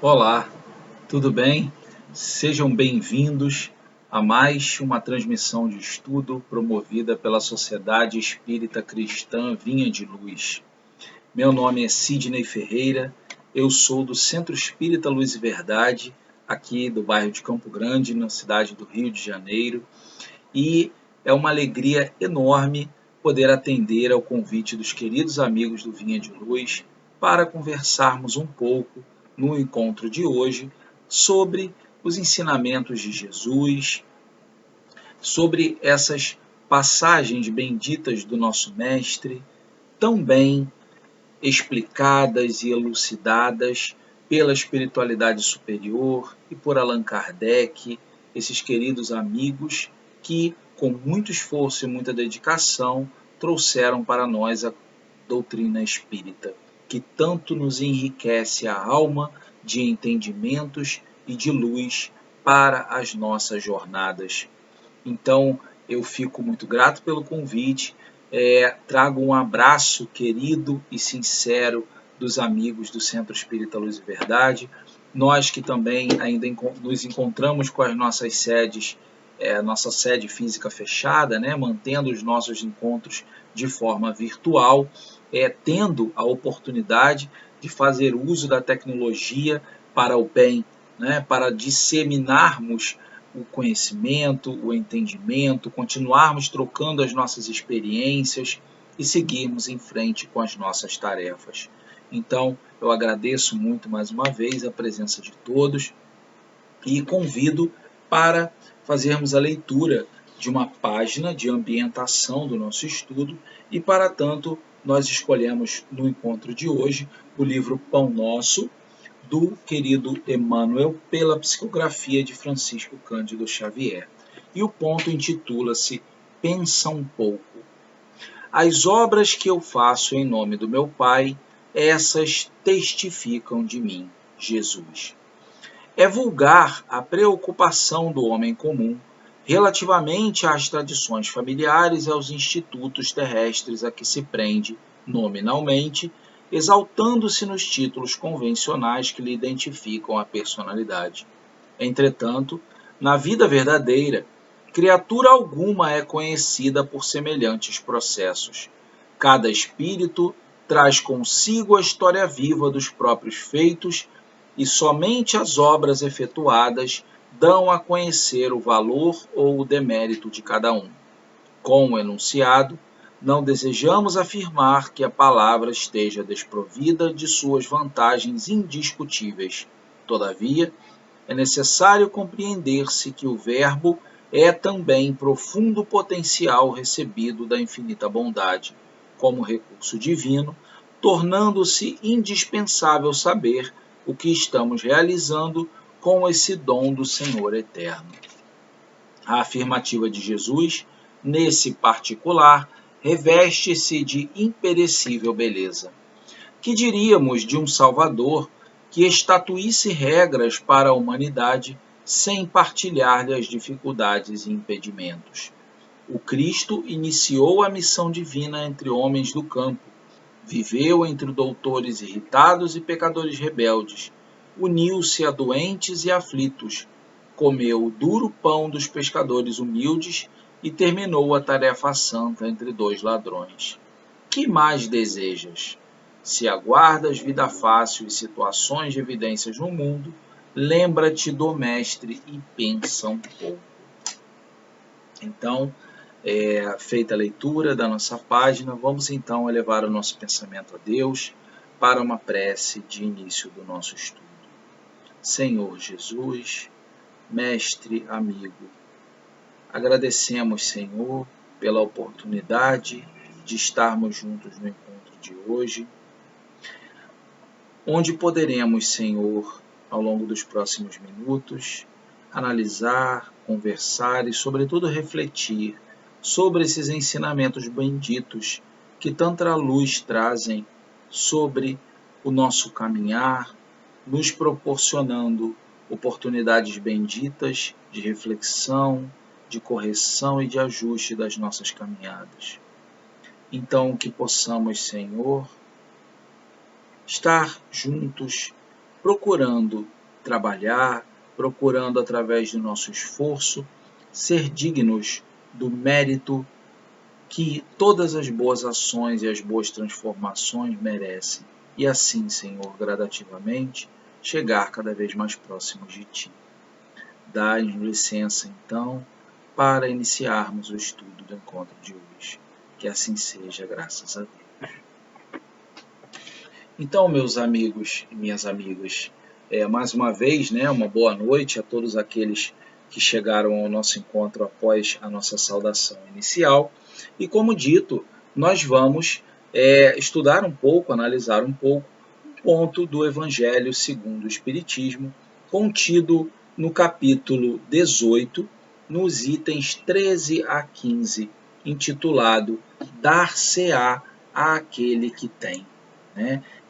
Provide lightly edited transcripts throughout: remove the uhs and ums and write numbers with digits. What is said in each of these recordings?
Olá, tudo bem? Sejam bem-vindos a mais uma transmissão de estudo promovida pela Sociedade Espírita Cristã Vinha de Luz. Meu nome é Sidney Ferreira, eu sou do Centro Espírita Luz e Verdade, aqui do bairro de Campo Grande, na cidade do Rio de Janeiro, e é uma alegria enorme poder atender ao convite dos queridos amigos do Vinha de Luz para conversarmos um pouco no encontro de hoje sobre os ensinamentos de Jesus, sobre essas passagens benditas do nosso Mestre, tão bem explicadas e elucidadas pela espiritualidade superior e por Allan Kardec, esses queridos amigos que, com muito esforço e muita dedicação, trouxeram para nós a doutrina espírita, que tanto nos enriquece a alma de entendimentos e de luz para as nossas jornadas. Então, eu fico muito grato pelo convite, trago um abraço querido e sincero dos amigos do Centro Espírita Luz e Verdade, nós que também ainda nos encontramos com as nossas sedes, nossa sede física fechada, né, mantendo os nossos encontros de forma virtual, tendo a oportunidade de fazer uso da tecnologia para o bem, né, para disseminarmos o conhecimento, o entendimento, continuarmos trocando as nossas experiências e seguirmos em frente com as nossas tarefas. Então, eu agradeço muito mais uma vez a presença de todos e convido para fazermos a leitura de uma página de ambientação do nosso estudo e, para tanto, nós escolhemos no encontro de hoje o livro Pão Nosso, do querido Emmanuel, pela psicografia de Francisco Cândido Xavier. E o ponto intitula-se Pensa um pouco. As obras que eu faço em nome do meu Pai, essas testificam de mim, Jesus. É vulgar a preocupação do homem comum relativamente às tradições familiares e aos institutos terrestres a que se prende, nominalmente, exaltando-se nos títulos convencionais que lhe identificam a personalidade. Entretanto, na vida verdadeira, criatura alguma é conhecida por semelhantes processos. Cada espírito traz consigo a história viva dos próprios feitos e somente as obras efetuadas dão a conhecer o valor ou o demérito de cada um. Com o enunciado, não desejamos afirmar que a palavra esteja desprovida de suas vantagens indiscutíveis. Todavia, é necessário compreender-se que o Verbo é também profundo potencial recebido da infinita bondade, como recurso divino, tornando-se indispensável saber o que estamos realizando com esse dom do Senhor eterno. A afirmativa de Jesus, nesse particular, reveste-se de imperecível beleza. Que diríamos de um Salvador que estatuísse regras para a humanidade sem partilhar-lhe as dificuldades e impedimentos? O Cristo iniciou a missão divina entre homens do campo, viveu entre doutores irritados e pecadores rebeldes, uniu-se a doentes e aflitos, comeu o duro pão dos pescadores humildes e terminou a tarefa santa entre dois ladrões. Que mais desejas? Se aguardas vida fácil e situações de evidências no mundo, lembra-te do Mestre e pensa um pouco. Então, feita a leitura da nossa página, vamos então elevar o nosso pensamento a Deus para uma prece de início do nosso estudo. Senhor Jesus, Mestre amigo, agradecemos, Senhor, pela oportunidade de estarmos juntos no encontro de hoje, onde poderemos, Senhor, ao longo dos próximos minutos, analisar, conversar e, sobretudo, refletir sobre esses ensinamentos benditos que tanta luz trazem sobre o nosso caminhar, nos proporcionando oportunidades benditas de reflexão, de correção e de ajuste das nossas caminhadas. Então, que possamos, Senhor, estar juntos procurando trabalhar, procurando através do nosso esforço ser dignos do mérito que todas as boas ações e as boas transformações merecem, e assim, Senhor, gradativamente, chegar cada vez mais próximos de Ti. Dá-nos licença, então, para iniciarmos o estudo do encontro de hoje. Que assim seja, graças a Deus. Então, meus amigos e minhas amigas, mais uma vez, uma boa noite a todos aqueles que chegaram ao nosso encontro após a nossa saudação inicial. E como dito, nós vamos estudar um pouco, analisar um pouco, um ponto do Evangelho segundo o Espiritismo, contido no capítulo 18, nos itens 13 a 15, intitulado Dar-se-á àquele que tem.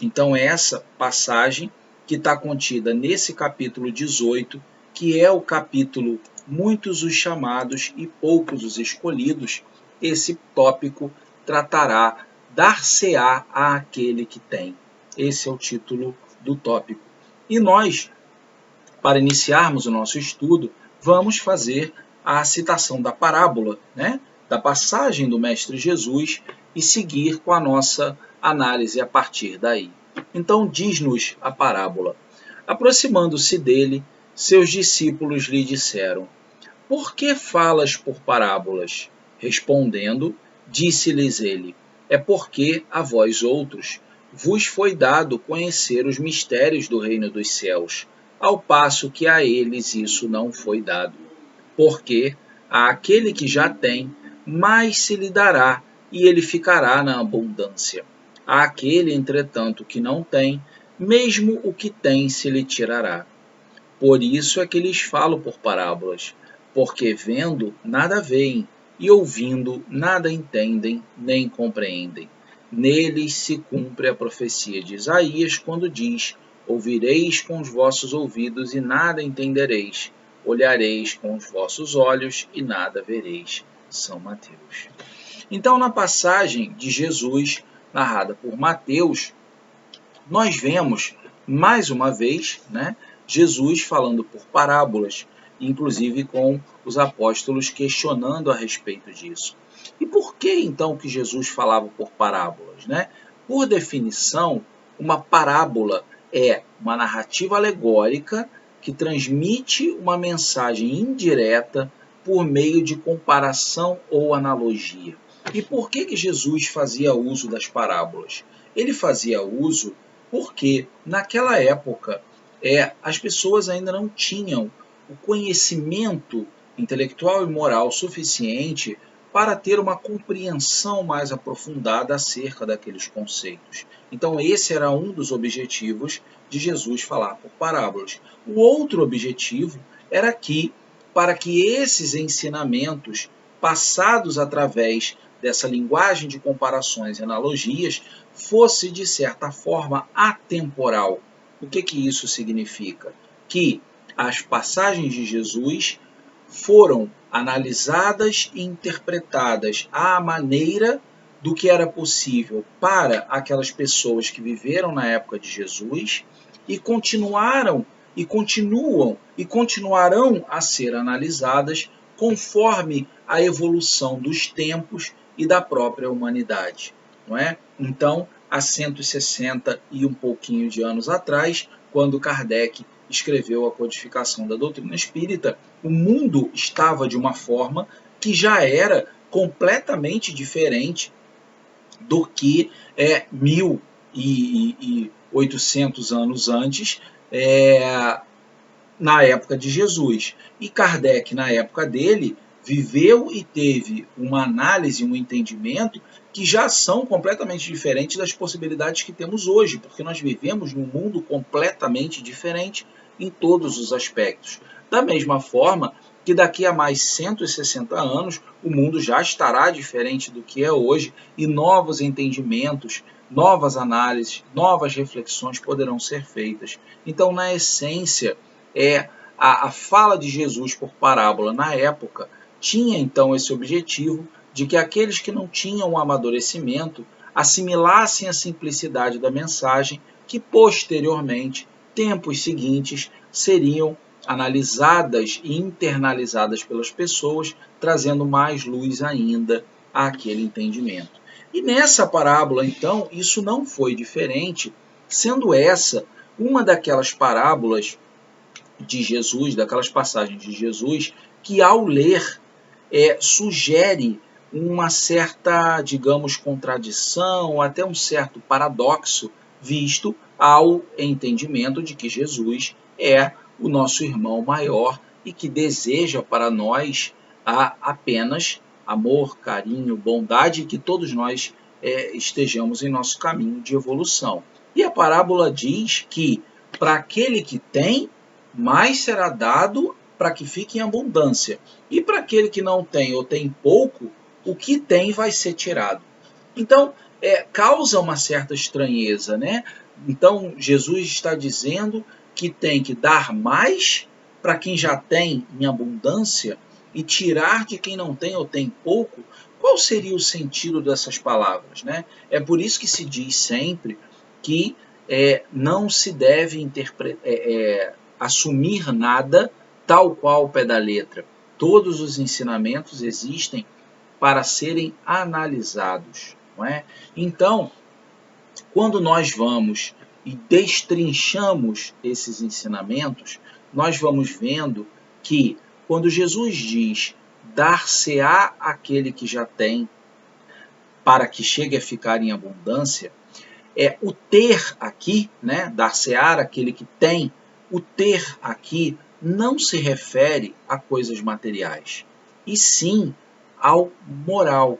Então, essa passagem que está contida nesse capítulo 18, que é o capítulo Muitos os chamados e poucos os escolhidos, esse tópico tratará dar-se-á àquele que tem. Esse é o título do tópico. E nós, para iniciarmos o nosso estudo, vamos fazer a citação da parábola, da passagem do Mestre Jesus, e seguir com a nossa análise a partir daí. Então diz-nos a parábola: aproximando-se dele, seus discípulos lhe disseram: por que falas por parábolas? Respondendo, disse-lhes ele: é porque a vós outros vos foi dado conhecer os mistérios do reino dos céus, ao passo que a eles isso não foi dado. Porque àquele que já tem, mais se lhe dará, e ele ficará na abundância. Àquele, entretanto, que não tem, mesmo o que tem se lhe tirará. Por isso é que lhes falo por parábolas, porque vendo, nada veem, e ouvindo, nada entendem, nem compreendem. Neles se cumpre a profecia de Isaías, quando diz: ouvireis com os vossos ouvidos e nada entendereis, olhareis com os vossos olhos e nada vereis. São Mateus. Então, na passagem de Jesus, narrada por Mateus, nós vemos, mais uma vez, Jesus falando por parábolas, inclusive com os apóstolos questionando a respeito disso. E por que então que Jesus falava por parábolas? Por definição, uma parábola é uma narrativa alegórica que transmite uma mensagem indireta por meio de comparação ou analogia. E por que Jesus fazia uso das parábolas? Ele fazia uso porque, naquela época, as pessoas ainda não tinham o conhecimento intelectual e moral suficiente para ter uma compreensão mais aprofundada acerca daqueles conceitos. Então, esse era um dos objetivos de Jesus falar por parábolas. O outro objetivo era que, para que esses ensinamentos, passados através dessa linguagem de comparações e analogias, fosse, de certa forma, atemporal. O que isso significa? Que as passagens de Jesus foram analisadas e interpretadas à maneira do que era possível para aquelas pessoas que viveram na época de Jesus e continuaram e continuam e continuarão a ser analisadas conforme a evolução dos tempos e da própria humanidade, não é? Então, há 160 e um pouquinho de anos atrás, quando Kardec escreveu a codificação da doutrina espírita, o mundo estava de uma forma que já era completamente diferente do que 1800 anos antes, na época de Jesus. E Kardec, na época dele, viveu e teve uma análise, um entendimento que já são completamente diferentes das possibilidades que temos hoje, porque nós vivemos num mundo completamente diferente em todos os aspectos. Da mesma forma que daqui a mais 160 anos o mundo já estará diferente do que é hoje e novos entendimentos, novas análises, novas reflexões poderão ser feitas. Então, na essência, a fala de Jesus por parábola na época tinha então esse objetivo de que aqueles que não tinham o amadurecimento assimilassem a simplicidade da mensagem que posteriormente tempos seguintes seriam analisadas e internalizadas pelas pessoas, trazendo mais luz ainda àquele entendimento. E nessa parábola, então, isso não foi diferente, sendo essa uma daquelas parábolas de Jesus, daquelas passagens de Jesus, que ao ler sugere uma certa, digamos, contradição, até um certo paradoxo, visto ao entendimento de que Jesus é o nosso irmão maior e que deseja para nós apenas amor, carinho, bondade, e que todos nós estejamos em nosso caminho de evolução. E a parábola diz que para aquele que tem, mais será dado para que fique em abundância. E para aquele que não tem ou tem pouco, o que tem vai ser tirado. Então, causa uma certa estranheza, né? Então, Jesus está dizendo que tem que dar mais para quem já tem em abundância e tirar de quem não tem ou tem pouco. Qual seria o sentido dessas palavras, né? É por isso que se diz sempre que não se deve assumir nada tal qual ao pé da letra. Todos os ensinamentos existem para serem analisados, não é? Então, quando nós vamos e destrinchamos esses ensinamentos, nós vamos vendo que quando Jesus diz dar-se-á aquele que já tem, para que chegue a ficar em abundância, o ter aqui, né, dar-se-á aquele que tem, o ter aqui não se refere a coisas materiais, e sim ao moral,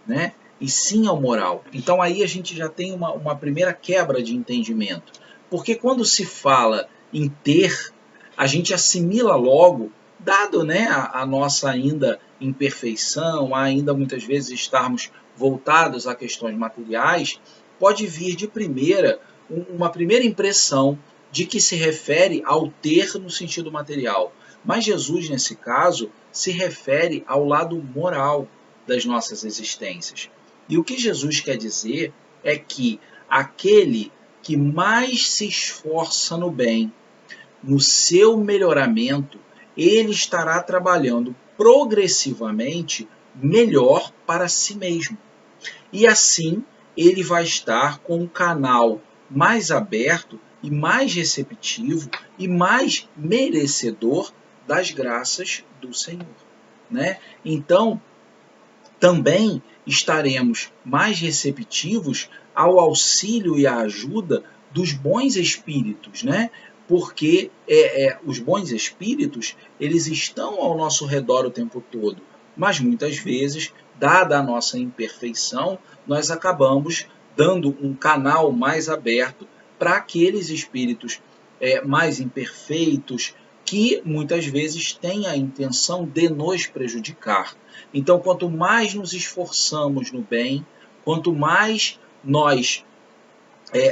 né? E sim ao moral. Então aí a gente já tem uma primeira quebra de entendimento. Porque quando se fala em ter, a gente assimila logo, dado, né, a nossa ainda imperfeição, ainda muitas vezes estarmos voltados a questões materiais, pode vir de primeira uma primeira impressão de que se refere ao ter no sentido material. Mas Jesus, nesse caso, se refere ao lado moral das nossas existências. E o que Jesus quer dizer é que aquele que mais se esforça no bem, no seu melhoramento, ele estará trabalhando progressivamente melhor para si mesmo. E assim ele vai estar com um canal mais aberto e mais receptivo e mais merecedor das graças do Senhor, né? Então, também estaremos mais receptivos ao auxílio e à ajuda dos bons espíritos, né? Porque os bons espíritos, eles estão ao nosso redor o tempo todo, mas muitas vezes, dada a nossa imperfeição, nós acabamos dando um canal mais aberto para aqueles espíritos mais imperfeitos, que muitas vezes têm a intenção de nos prejudicar. Então, quanto mais nos esforçamos no bem, quanto mais nós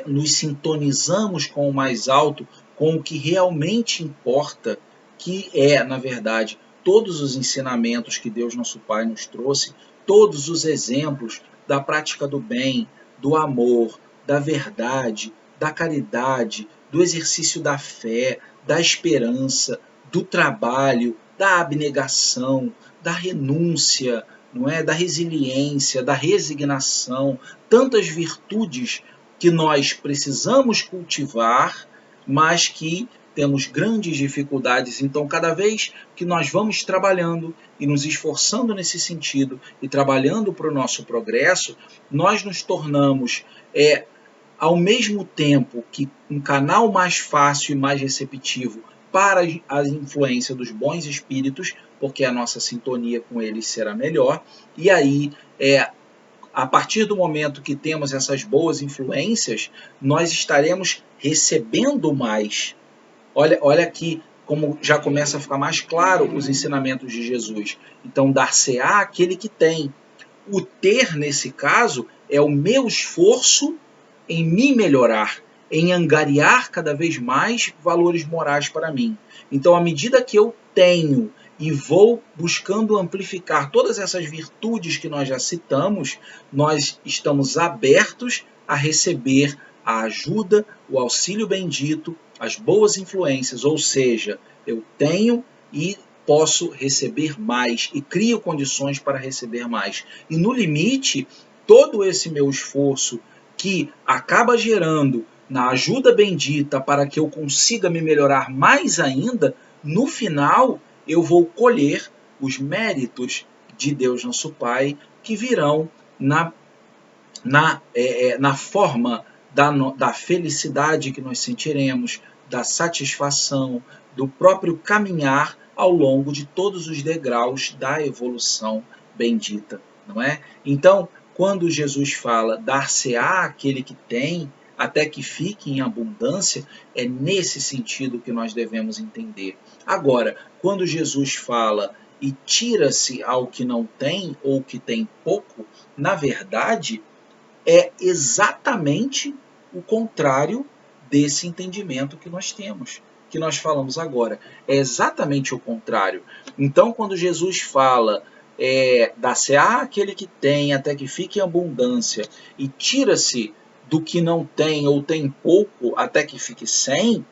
nos sintonizamos com o mais alto, com o que realmente importa, que na verdade, todos os ensinamentos que Deus nosso Pai nos trouxe, todos os exemplos da prática do bem, do amor, da verdade, da caridade, do exercício da fé, da esperança, do trabalho, da abnegação, da renúncia, não é? Da resiliência, da resignação, tantas virtudes que nós precisamos cultivar, mas que temos grandes dificuldades. Então, cada vez que nós vamos trabalhando e nos esforçando nesse sentido e trabalhando para o nosso progresso, nós nos tornamos, ao mesmo tempo que um canal mais fácil e mais receptivo para a influência dos bons espíritos, porque a nossa sintonia com eles será melhor, e aí a partir do momento que temos essas boas influências, nós estaremos recebendo mais. Olha aqui como já começa a ficar mais claro os ensinamentos de Jesus. Então, dar-se-á aquele que tem. O ter, nesse caso, é o meu esforço em me melhorar, em angariar cada vez mais valores morais para mim. Então, à medida que eu tenho e vou buscando amplificar todas essas virtudes que nós já citamos, nós estamos abertos a receber a ajuda, o auxílio bendito, as boas influências, ou seja, eu tenho e posso receber mais e crio condições para receber mais. E no limite, todo esse meu esforço que acaba gerando na ajuda bendita para que eu consiga me melhorar mais ainda, no final eu vou colher os méritos de Deus nosso Pai que virão na forma da felicidade que nós sentiremos, da satisfação, do próprio caminhar ao longo de todos os degraus da evolução bendita, não é? Então, quando Jesus fala dar-se-á aquele que tem, até que fique em abundância, é nesse sentido que nós devemos entender. Agora, quando Jesus fala e tira-se ao que não tem ou que tem pouco, na verdade, é exatamente o contrário desse entendimento que nós temos, que nós falamos agora. É exatamente o contrário. Então, quando Jesus fala dá-se-á aquele que tem até que fique em abundância e tira-se do que não tem ou tem pouco até que fique sem,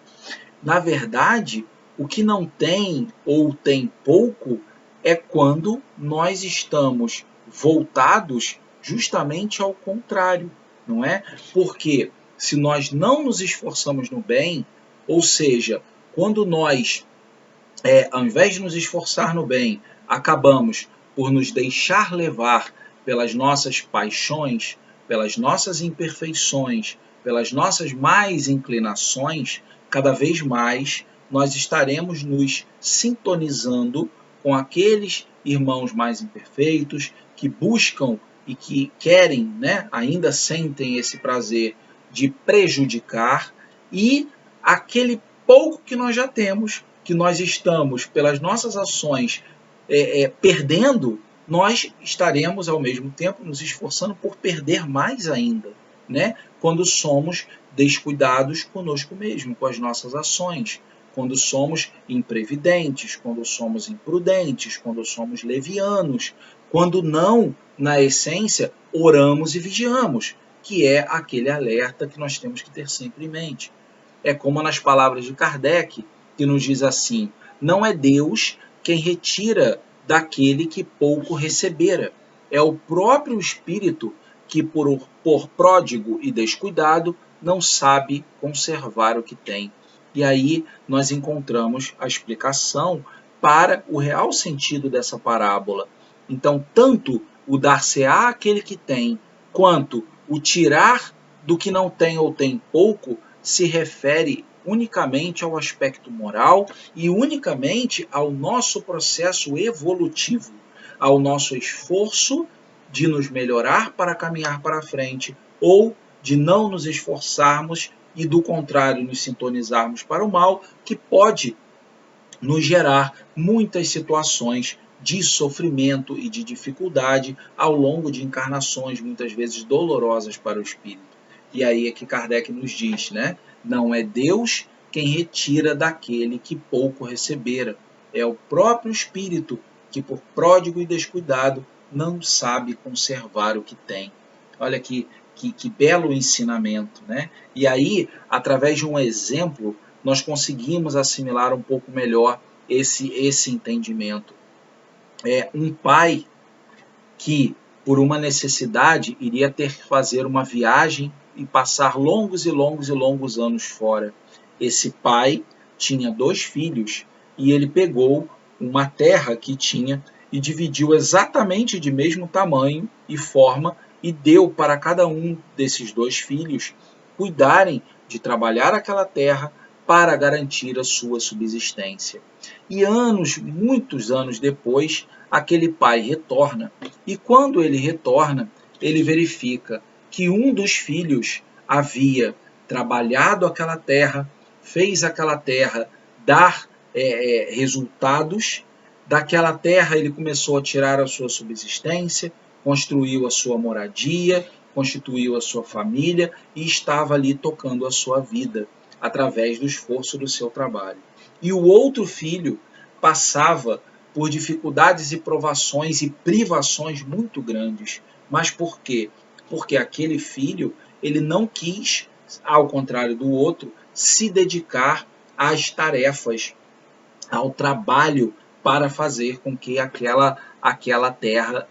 na verdade, o que não tem ou tem pouco é quando nós estamos voltados justamente ao contrário, não é? Porque se nós não nos esforçamos no bem, ou seja, quando nós, ao invés de nos esforçar no bem, acabamos por nos deixar levar pelas nossas paixões, pelas nossas imperfeições, pelas nossas más inclinações, cada vez mais nós estaremos nos sintonizando com aqueles irmãos mais imperfeitos que buscam e que querem, né, ainda sentem esse prazer de prejudicar, e aquele pouco que nós já temos, que nós estamos, pelas nossas ações, perdendo, nós estaremos, ao mesmo tempo, nos esforçando por perder mais ainda, né? Quando somos descuidados conosco mesmo, com as nossas ações, quando somos imprevidentes, quando somos imprudentes, quando somos levianos, quando não, na essência, oramos e vigiamos, que é aquele alerta que nós temos que ter sempre em mente. É como nas palavras de Kardec, que nos diz assim: não é Deus quem retira daquele que pouco recebera. É o próprio espírito que, por pródigo e descuidado, não sabe conservar o que tem. E aí nós encontramos a explicação para o real sentido dessa parábola. Então, tanto o dar-se-á àquele que tem, quanto o tirar do que não tem ou tem pouco, se refere unicamente ao aspecto moral e unicamente ao nosso processo evolutivo, ao nosso esforço de nos melhorar para caminhar para frente ou de não nos esforçarmos e, do contrário, nos sintonizarmos para o mal, que pode nos gerar muitas situações de sofrimento e de dificuldade ao longo de encarnações, muitas vezes dolorosas para o espírito. E aí é que Kardec nos diz, né? Não é Deus quem retira daquele que pouco recebera. É o próprio espírito que, por pródigo e descuidado, não sabe conservar o que tem. Olha que belo ensinamento, né? E aí, através de um exemplo, nós conseguimos assimilar um pouco melhor esse entendimento. Um pai que, por uma necessidade, iria ter que fazer uma viagem e passar longos e longos e longos anos fora. Esse pai tinha 2 filhos e ele pegou uma terra que tinha e dividiu exatamente de mesmo tamanho e forma e deu para cada um desses 2 filhos cuidarem de trabalhar aquela terra para garantir a sua subsistência. E muitos anos depois, aquele pai retorna, e quando ele retorna, ele verifica que um dos filhos havia trabalhado aquela terra, fez aquela terra dar resultados, daquela terra ele começou a tirar a sua subsistência, construiu a sua moradia, constituiu a sua família e estava ali tocando a sua vida através do esforço do seu trabalho. E o outro filho passava por dificuldades e provações e privações muito grandes. Mas por quê? Porque aquele filho, ele não quis, ao contrário do outro, se dedicar às tarefas, ao trabalho para fazer com que aquela terra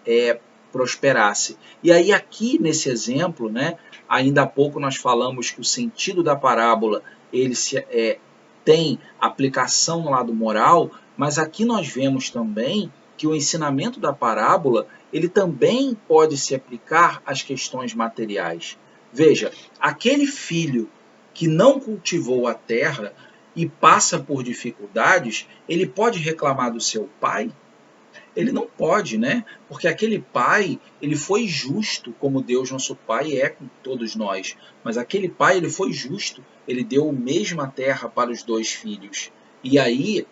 prosperasse. E aí aqui nesse exemplo, né, ainda há pouco nós falamos que o sentido da parábola ele tem aplicação no lado moral, mas aqui nós vemos também que o ensinamento da parábola ele também pode se aplicar às questões materiais. Veja, aquele filho que não cultivou a terra e passa por dificuldades, ele pode reclamar do seu pai? Ele não pode, né? Porque aquele pai, ele foi justo, como Deus nosso Pai é com todos nós. Mas aquele pai, ele foi justo. Ele deu a mesma terra para os dois filhos. E aí,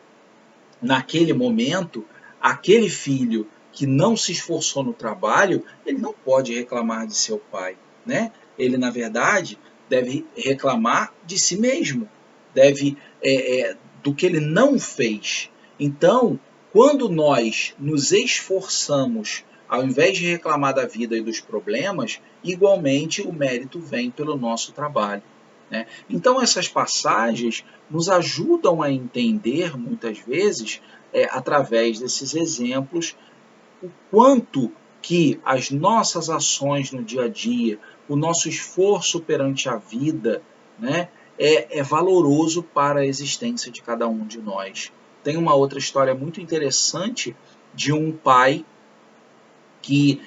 naquele momento, aquele filho que não se esforçou no trabalho, ele não pode reclamar de seu pai, né? Ele, na verdade, deve reclamar de si mesmo. Deve do que ele não fez. Então, quando nós nos esforçamos, ao invés de reclamar da vida e dos problemas, igualmente o mérito vem pelo nosso trabalho, né? Então, essas passagens nos ajudam a entender, muitas vezes, através desses exemplos, o quanto que as nossas ações no dia a dia, o nosso esforço perante a vida, né, é valoroso para a existência de cada um de nós. Tem uma outra história muito interessante de um pai que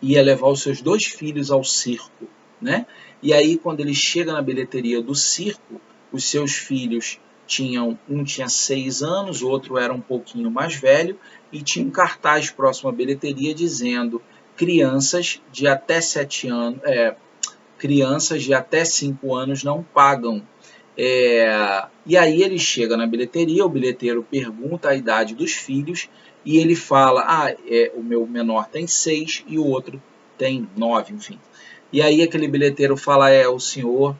ia levar os seus dois filhos ao circo, né? E aí, quando ele chega na bilheteria do circo, os seus filhos um tinha 6 anos, o outro era um pouquinho mais velho, e tinha um cartaz próximo à bilheteria dizendo crianças de até 7 anos, crianças de até 5 anos não pagam. E aí ele chega na bilheteria, o bilheteiro pergunta a idade dos filhos, e ele fala, o meu menor tem 6 e o outro tem 9, enfim. E aí aquele bilheteiro fala, o senhor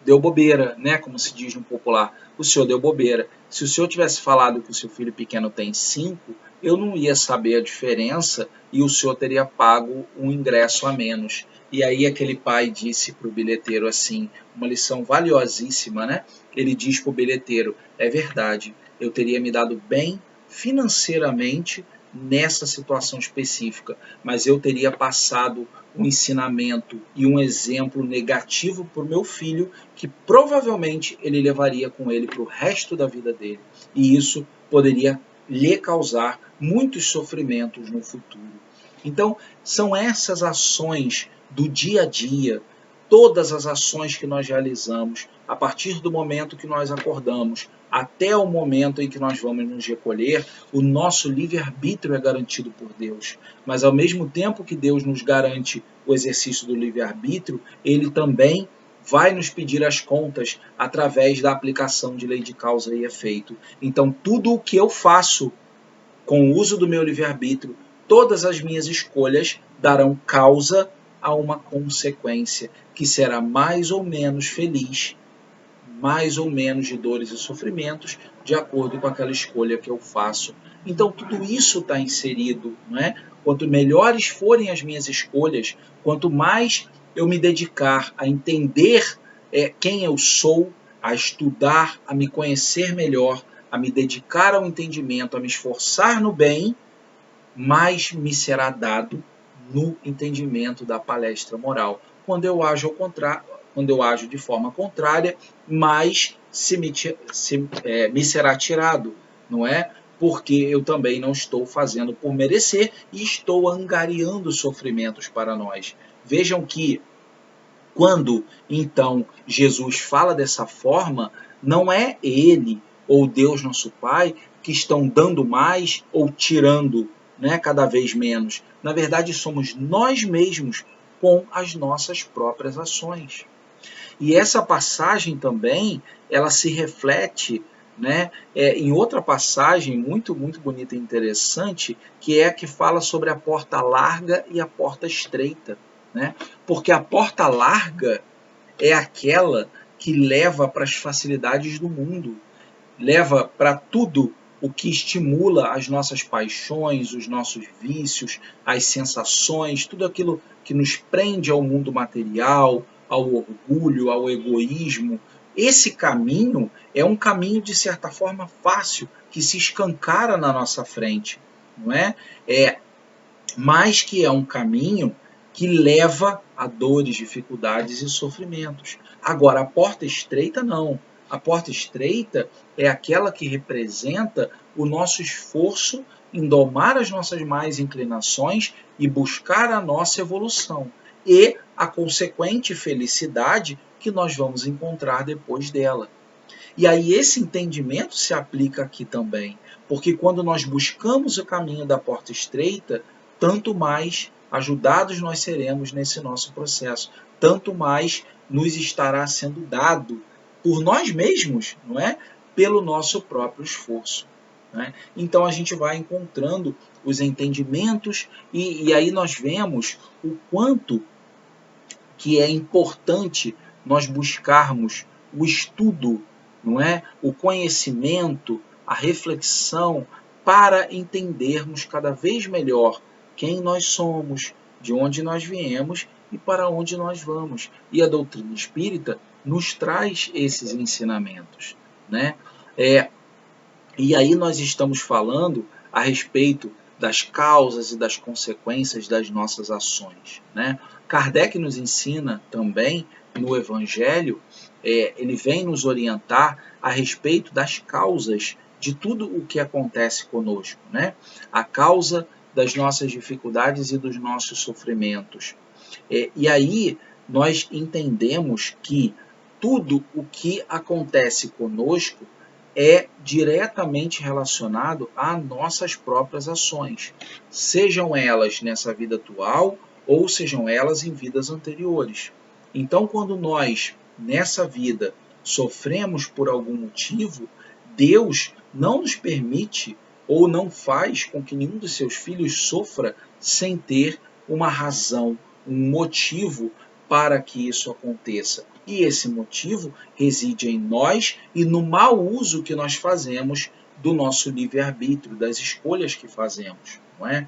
deu bobeira, né? Como se diz no popular, o senhor deu bobeira. Se o senhor tivesse falado que o seu filho pequeno tem 5, eu não ia saber a diferença e o senhor teria pago um ingresso a menos. E aí aquele pai disse para o bilheteiro assim, uma lição valiosíssima, né? Ele diz para o bilheteiro, é verdade, eu teria me dado bem financeiramente nessa situação específica, mas eu teria passado um ensinamento e um exemplo negativo para o meu filho que provavelmente ele levaria com ele para o resto da vida dele. E isso poderia lhe causar muitos sofrimentos no futuro. Então, são essas ações do dia a dia, todas as ações que nós realizamos, a partir do momento que nós acordamos até o momento em que nós vamos nos recolher, o nosso livre-arbítrio é garantido por Deus. Mas ao mesmo tempo que Deus nos garante o exercício do livre-arbítrio, Ele também vai nos pedir as contas através da aplicação de lei de causa e efeito. Então, tudo o que eu faço com o uso do meu livre-arbítrio, todas as minhas escolhas darão causa a uma consequência que será mais ou menos feliz, mais ou menos de dores e sofrimentos, de acordo com aquela escolha que eu faço. Então, tudo isso está inserido, não é? Quanto melhores forem as minhas escolhas, quanto mais eu me dedicar a entender quem eu sou, a estudar, a me conhecer melhor, a me dedicar ao entendimento, a me esforçar no bem, mais me será dado no entendimento da palestra moral. Quando eu ajo ao contrário, quando eu ajo de forma contrária, mais me será tirado, não é? Porque eu também não estou fazendo por merecer e estou angariando sofrimentos para nós. Vejam que quando, então, Jesus fala dessa forma, não é ele ou Deus nosso Pai que estão dando mais ou tirando, né, cada vez menos. Na verdade, somos nós mesmos com as nossas próprias ações. E essa passagem também, ela se reflete, né, em outra passagem muito, muito bonita e interessante, que é a que fala sobre a porta larga e a porta estreita, né? Porque a porta larga é aquela que leva para as facilidades do mundo, leva para tudo o que estimula as nossas paixões, os nossos vícios, as sensações, tudo aquilo que nos prende ao mundo material, ao orgulho, ao egoísmo. Esse caminho é um caminho, de certa forma, fácil, que se escancara na nossa frente, não é? Mas que é um caminho que leva a dores, dificuldades e sofrimentos. Agora, a porta estreita não. A porta estreita é aquela que representa o nosso esforço em domar as nossas más inclinações e buscar a nossa evolução. E a consequente felicidade que nós vamos encontrar depois dela. E aí esse entendimento se aplica aqui também, porque quando nós buscamos o caminho da porta estreita, tanto mais ajudados nós seremos nesse nosso processo, tanto mais nos estará sendo dado por nós mesmos, não é? Pelo nosso próprio esforço. Né? Então a gente vai encontrando os entendimentos e aí nós vemos o quanto que é importante nós buscarmos o estudo, não é? O conhecimento, a reflexão, para entendermos cada vez melhor quem nós somos, de onde nós viemos e para onde nós vamos. E a doutrina espírita nos traz esses ensinamentos, né? E aí nós estamos falando a respeito das causas e das consequências das nossas ações, né? Kardec nos ensina também no Evangelho, ele vem nos orientar a respeito das causas de tudo o que acontece conosco, né? A causa das nossas dificuldades e dos nossos sofrimentos. E aí nós entendemos que tudo o que acontece conosco é diretamente relacionado a nossas próprias ações, sejam elas nessa vida atual ou sejam elas em vidas anteriores. Então, quando nós, nessa vida, sofremos por algum motivo, Deus não nos permite ou não faz com que nenhum dos seus filhos sofra sem ter uma razão, um motivo para que isso aconteça. E esse motivo reside em nós e no mau uso que nós fazemos do nosso livre-arbítrio, das escolhas que fazemos. Não é?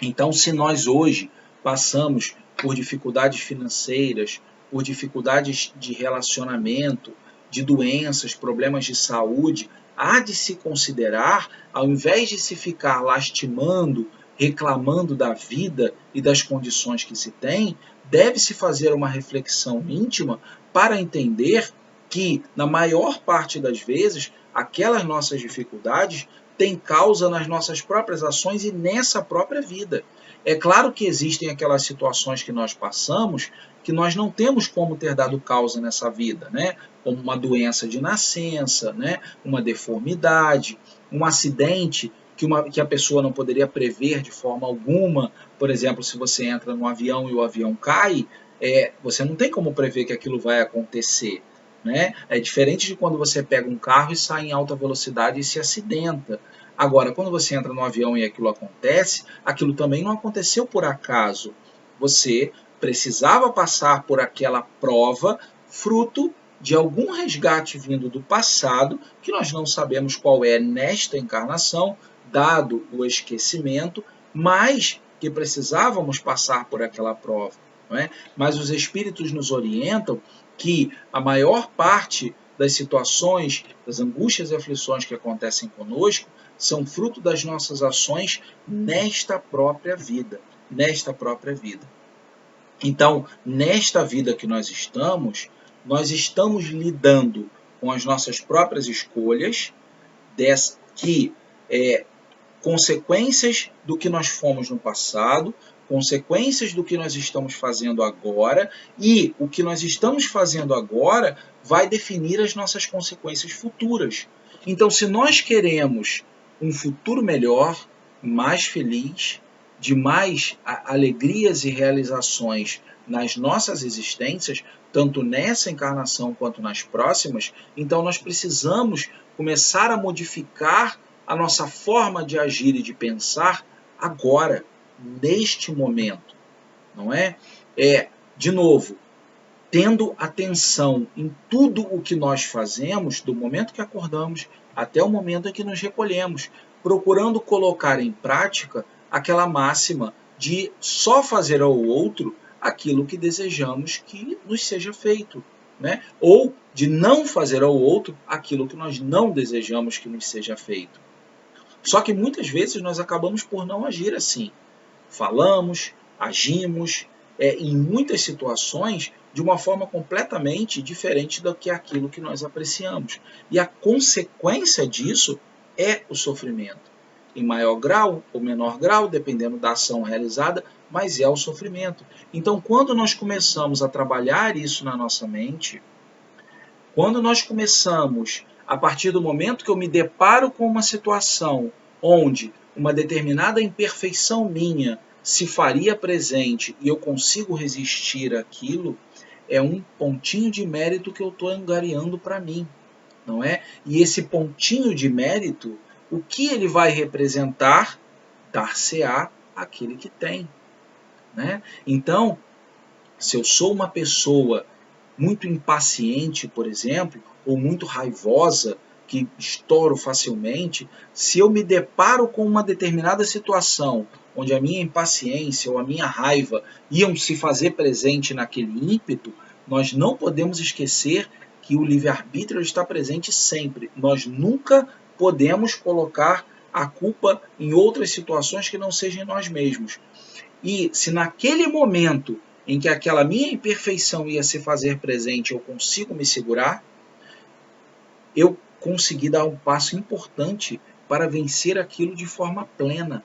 Então, se nós hoje passamos por dificuldades financeiras, por dificuldades de relacionamento, de doenças, problemas de saúde, há de se considerar, ao invés de se ficar lastimando, reclamando da vida e das condições que se tem, deve-se fazer uma reflexão íntima para entender que, na maior parte das vezes, aquelas nossas dificuldades têm causa nas nossas próprias ações e nessa própria vida. É claro que existem aquelas situações que nós passamos que nós não temos como ter dado causa nessa vida, né? Como uma doença de nascença, né? Uma deformidade, um acidente que a pessoa não poderia prever de forma alguma. Por exemplo, se você entra num avião e o avião cai, você não tem como prever que aquilo vai acontecer. Né? É diferente de quando você pega um carro e sai em alta velocidade e se acidenta. Agora, quando você entra no avião e aquilo acontece, aquilo também não aconteceu por acaso. Você precisava passar por aquela prova fruto de algum resgate vindo do passado, que nós não sabemos qual é nesta encarnação, dado o esquecimento, mas que precisávamos passar por aquela prova. Não é? Mas os espíritos nos orientam que a maior parte das situações, das angústias e aflições que acontecem conosco, são fruto das nossas ações nesta própria vida. Nesta própria vida. Então, nesta vida que nós estamos lidando com as nossas próprias escolhas, consequências do que nós fomos no passado, consequências do que nós estamos fazendo agora, e o que nós estamos fazendo agora vai definir as nossas consequências futuras. Então, se nós queremos um futuro melhor, mais feliz, de mais alegrias e realizações nas nossas existências, tanto nessa encarnação quanto nas próximas, então nós precisamos começar a modificar a nossa forma de agir e de pensar agora, neste momento, não é? De novo, tendo atenção em tudo o que nós fazemos, do momento que acordamos até o momento em que nos recolhemos, procurando colocar em prática aquela máxima de só fazer ao outro aquilo que desejamos que nos seja feito, né? Ou de não fazer ao outro aquilo que nós não desejamos que nos seja feito. Só que muitas vezes nós acabamos por não agir assim. Falamos, agimos, em muitas situações de uma forma completamente diferente do que aquilo que nós apreciamos. E a consequência disso é o sofrimento. Em maior grau ou menor grau, dependendo da ação realizada, mas é o sofrimento. Então, quando nós começamos a trabalhar isso na nossa mente, quando nós começamos, a partir do momento que eu me deparo com uma situação onde uma determinada imperfeição minha se faria presente e eu consigo resistir àquilo, é um pontinho de mérito que eu estou angariando para mim, não é? E esse pontinho de mérito, o que ele vai representar? Dar-se-á aquele que tem, né? Então, se eu sou uma pessoa muito impaciente, por exemplo, ou muito raivosa, que estouro facilmente, se eu me deparo com uma determinada situação onde a minha impaciência ou a minha raiva iam se fazer presente naquele ímpeto, nós não podemos esquecer que o livre-arbítrio está presente sempre. Nós nunca podemos colocar a culpa em outras situações que não sejam nós mesmos. E se naquele momento em que aquela minha imperfeição ia se fazer presente, eu consigo me segurar, eu consegui dar um passo importante para vencer aquilo de forma plena.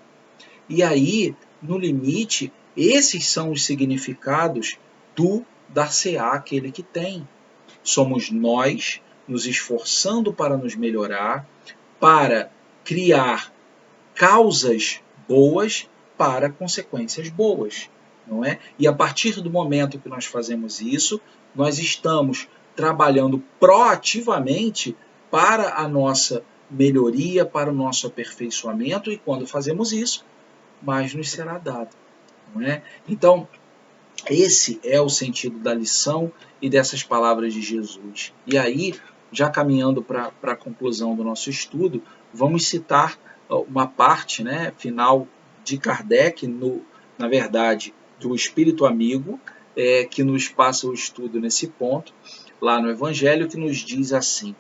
E aí, no limite, esses são os significados do dar-se-á aquele que tem. Somos nós nos esforçando para nos melhorar, para criar causas boas para consequências boas, não é? E a partir do momento que nós fazemos isso, nós estamos trabalhando proativamente para a nossa melhoria, para o nosso aperfeiçoamento, e quando fazemos isso, mais nos será dado, não é? Então, esse é o sentido da lição e dessas palavras de Jesus. E aí, já caminhando para a conclusão do nosso estudo, vamos citar uma parte, né, final de Kardec, na verdade, do Espírito Amigo, que nos passa o estudo nesse ponto, lá no Evangelho, que nos diz assim: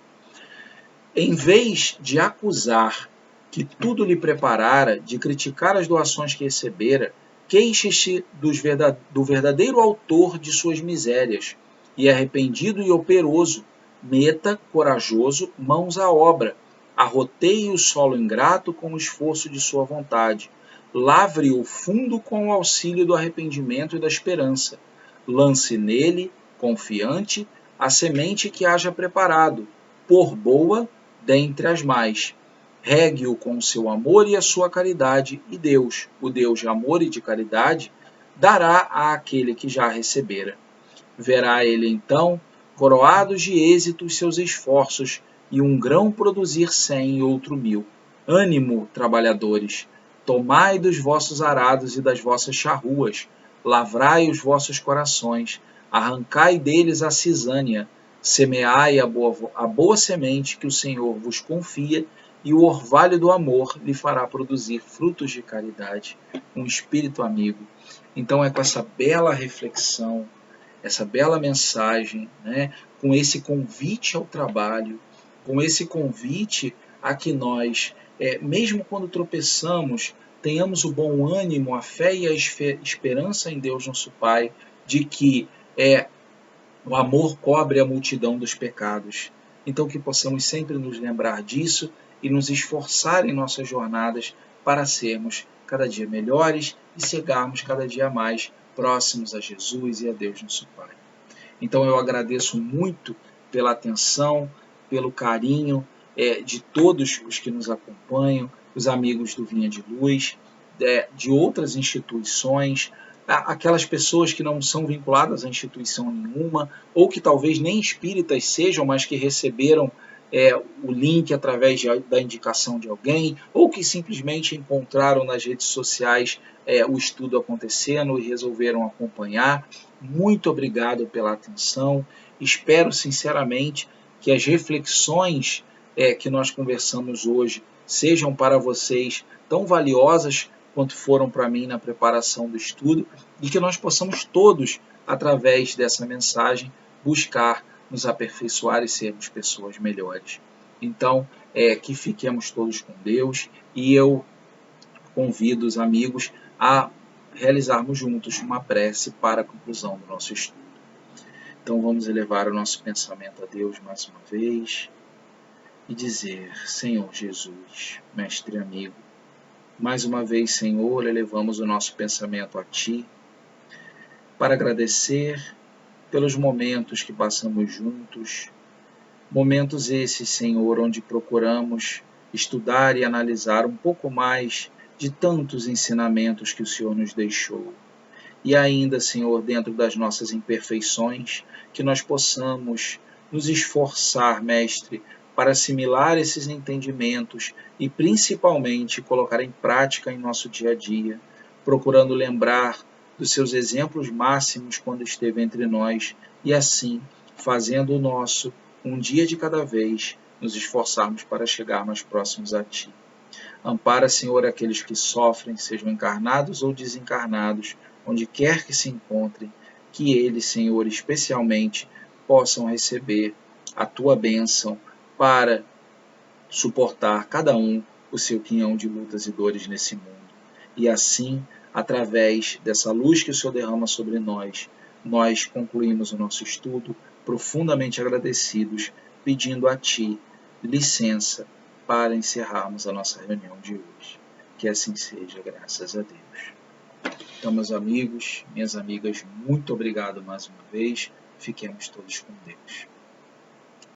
em vez de acusar que tudo lhe preparara, de criticar as doações que recebera, queixe-se do verdadeiro autor de suas misérias, e arrependido e operoso, meta, corajoso, mãos à obra, arroteie o solo ingrato com o esforço de sua vontade, lavre-o fundo com o auxílio do arrependimento e da esperança, lance nele, confiante, a semente que haja preparado, por boa, dentre as mais. Regue-o com o seu amor e a sua caridade, e Deus, o Deus de amor e de caridade, dará àquele que já recebera. Verá ele então, coroados de êxito seus esforços, e um grão produzir 100 e outro 1000. Ânimo, trabalhadores! Tomai dos vossos arados e das vossas charruas, lavrai os vossos corações, arrancai deles a cisânia, semeai a boa semente que o Senhor vos confia, e o orvalho do amor lhe fará produzir frutos de caridade, um espírito amigo. Então é com essa bela reflexão, essa bela mensagem, né, com esse convite ao trabalho, com esse convite a que nós, mesmo quando tropeçamos, tenhamos o bom ânimo, a fé e a esperança em Deus nosso Pai, de que o amor cobre a multidão dos pecados. Então que possamos sempre nos lembrar disso e nos esforçar em nossas jornadas para sermos cada dia melhores e chegarmos cada dia mais próximos a Jesus e a Deus nosso Pai. Então eu agradeço muito pela atenção, pelo carinho de todos os que nos acompanham, os amigos do Vinha de Luz, de outras instituições, aquelas pessoas que não são vinculadas a instituição nenhuma, ou que talvez nem espíritas sejam, mas que receberam o link através da indicação de alguém, ou que simplesmente encontraram nas redes sociais o estudo acontecendo e resolveram acompanhar. Muito obrigado pela atenção. Espero sinceramente que as reflexões que nós conversamos hoje sejam para vocês tão valiosas quanto foram para mim na preparação do estudo, e que nós possamos todos, através dessa mensagem, buscar nos aperfeiçoar e sermos pessoas melhores. Então, que fiquemos todos com Deus, e eu convido os amigos a realizarmos juntos uma prece para a conclusão do nosso estudo. Então vamos elevar o nosso pensamento a Deus mais uma vez e dizer: Senhor Jesus, mestre amigo, mais uma vez, Senhor, elevamos o nosso pensamento a Ti para agradecer pelos momentos que passamos juntos, momentos esses, Senhor, onde procuramos estudar e analisar um pouco mais de tantos ensinamentos que o Senhor nos deixou. E ainda, Senhor, dentro das nossas imperfeições, que nós possamos nos esforçar, Mestre, para assimilar esses entendimentos e principalmente colocar em prática em nosso dia a dia, procurando lembrar dos seus exemplos máximos quando esteve entre nós e assim, fazendo o nosso, um dia de cada vez, nos esforçarmos para chegar mais próximos a Ti. Ampara, Senhor, aqueles que sofrem, sejam encarnados ou desencarnados, onde quer que se encontrem, que eles, Senhor, especialmente, possam receber a Tua bênção para suportar cada um o seu quinhão de lutas e dores nesse mundo. E assim, através dessa luz que o Senhor derrama sobre nós, nós concluímos o nosso estudo profundamente agradecidos, pedindo a Ti licença para encerrarmos a nossa reunião de hoje. Que assim seja, graças a Deus. Então, meus amigos, minhas amigas, muito obrigado mais uma vez. Fiquemos todos com Deus.